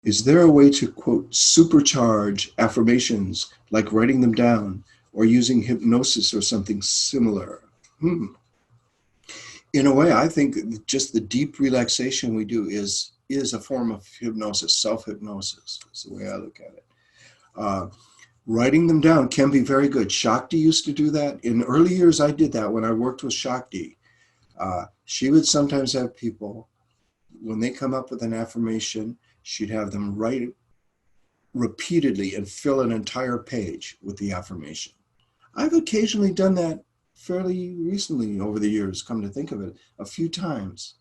Is there a way to, quote, supercharge affirmations, like writing them down or using hypnosis or something similar? In a way, I think just the deep relaxation we do is a form of hypnosis, self-hypnosis is the way I look at it. Uh, Writing them down can be very good. Shakti used to do that. In early years, I did that when I worked with Shakti. She would sometimes have people, when they come up with an affirmation, she'd have them write it repeatedly and fill an entire page with the affirmation. I've occasionally done that fairly recently over the years, come to think of it, a few times,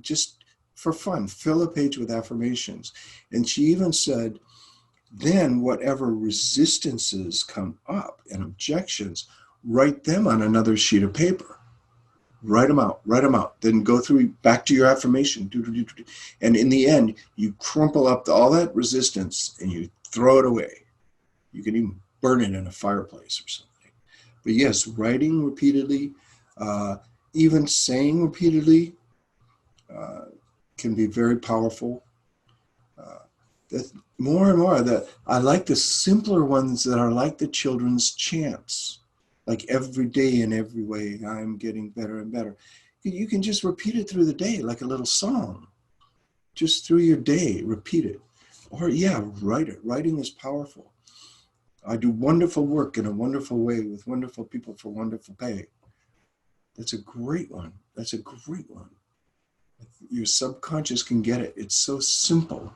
just for fun, fill a page with affirmations. And she even said, then whatever resistances come up and objections, write them on another sheet of paper. Write them out. Then go through back to your affirmation. And in the end, you crumple up all that resistance and you throw it away. You can even burn it in a fireplace or something. But yes, writing repeatedly, even saying repeatedly, can be very powerful. More and more that I like the simpler ones that are like the children's chants, like every day in every way I'm getting better and better. You can just repeat it through the day like a little song. Just through your day, repeat it. Or write it. Writing is powerful. I do wonderful work in a wonderful way with wonderful people for wonderful pay. That's a great one. Your subconscious can get it. It's so simple.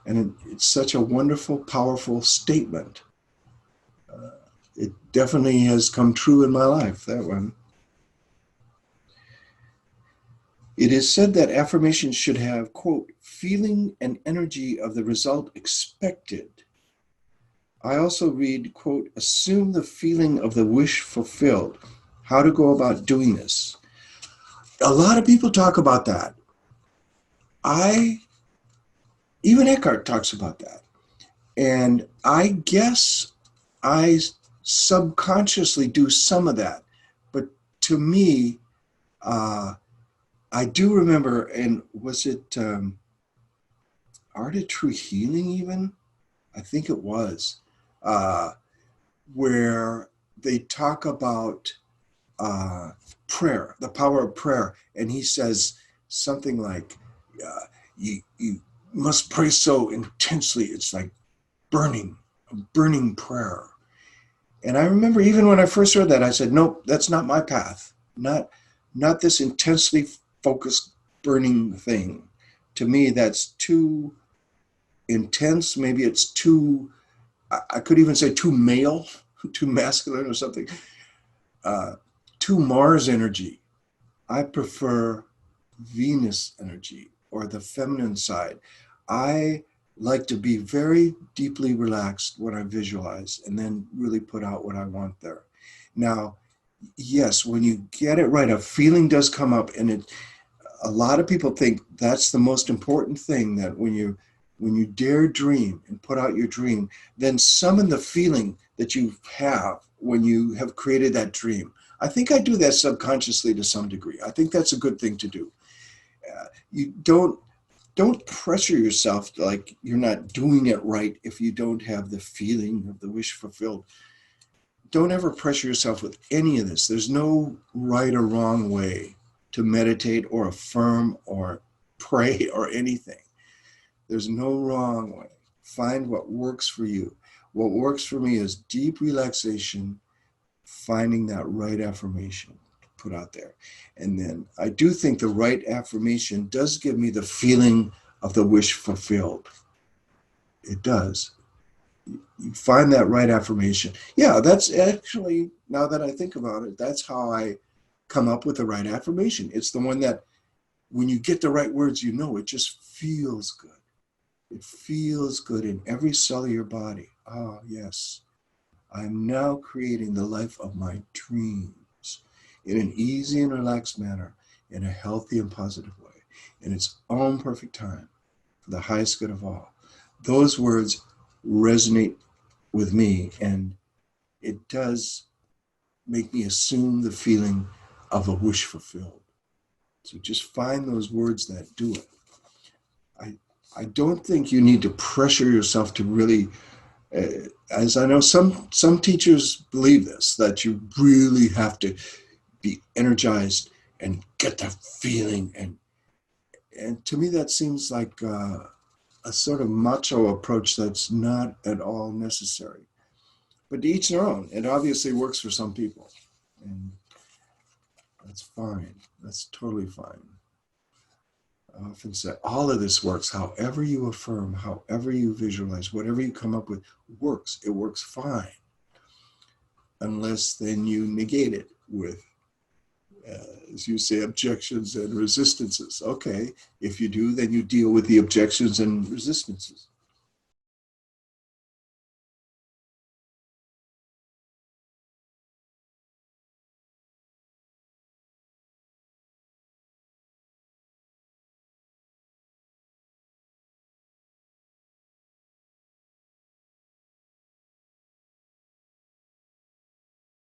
And it's such a wonderful, powerful statement. It definitely has come true in my life, that one. It is said that affirmations should have, quote, feeling and energy of the result expected. I also read, quote, assume the feeling of the wish fulfilled. How to go about doing this. A lot of people talk about that. Even Eckhart talks about that. And I guess I subconsciously do some of that. But to me, I do remember, and was it Art of True Healing even? I think it was, where they talk about prayer, the power of prayer. And he says something like, you must pray so intensely. It's like a burning prayer. And I remember even when I first heard that, I said, nope, that's not my path. Not this intensely focused burning thing. To me, that's too intense. Maybe it's too, I could even say too male, too masculine or something. Too Mars energy. I prefer Venus energy or the feminine side. I like to be very deeply relaxed when I visualize and then really put out what I want there. Now, yes, when you get it right, a feeling does come up, and a lot of people think that's the most important thing, that when you dare dream and put out your dream, then summon the feeling that you have when you have created that dream. I think I do that subconsciously to some degree. I think that's a good thing to do. You don't pressure yourself like you're not doing it right if you don't have the feeling of the wish fulfilled. Don't ever pressure yourself with any of this. There's no right or wrong way to meditate or affirm or pray or anything. There's no wrong way. Find what works for you. What works for me is deep relaxation, finding that right affirmation to put out there. And then I do think the right affirmation does give me the feeling of the wish fulfilled. It does. You find that right affirmation. Yeah, that's actually, now that I think about it, that's how I come up with the right affirmation. It's the one that when you get the right words, it just feels good. It feels good in every cell of your body. Ah, yes. I'm now creating the life of my dreams in an easy and relaxed manner, in a healthy and positive way, in its own perfect time, for the highest good of all. Those words resonate with me, and it does make me assume the feeling of a wish fulfilled. So just find those words that do it. I don't think you need to pressure yourself to really, as I know some teachers believe this, that you really have to be energized and get that feeling. And to me, that seems like a sort of macho approach that's not at all necessary. But to each their own. It obviously works for some people. And that's fine. That's totally fine. I often say all of this works. However you affirm, however you visualize, whatever you come up with works. It works fine. Unless then you negate it with, as you say, objections and resistances. Okay, if you do, then you deal with the objections and resistances.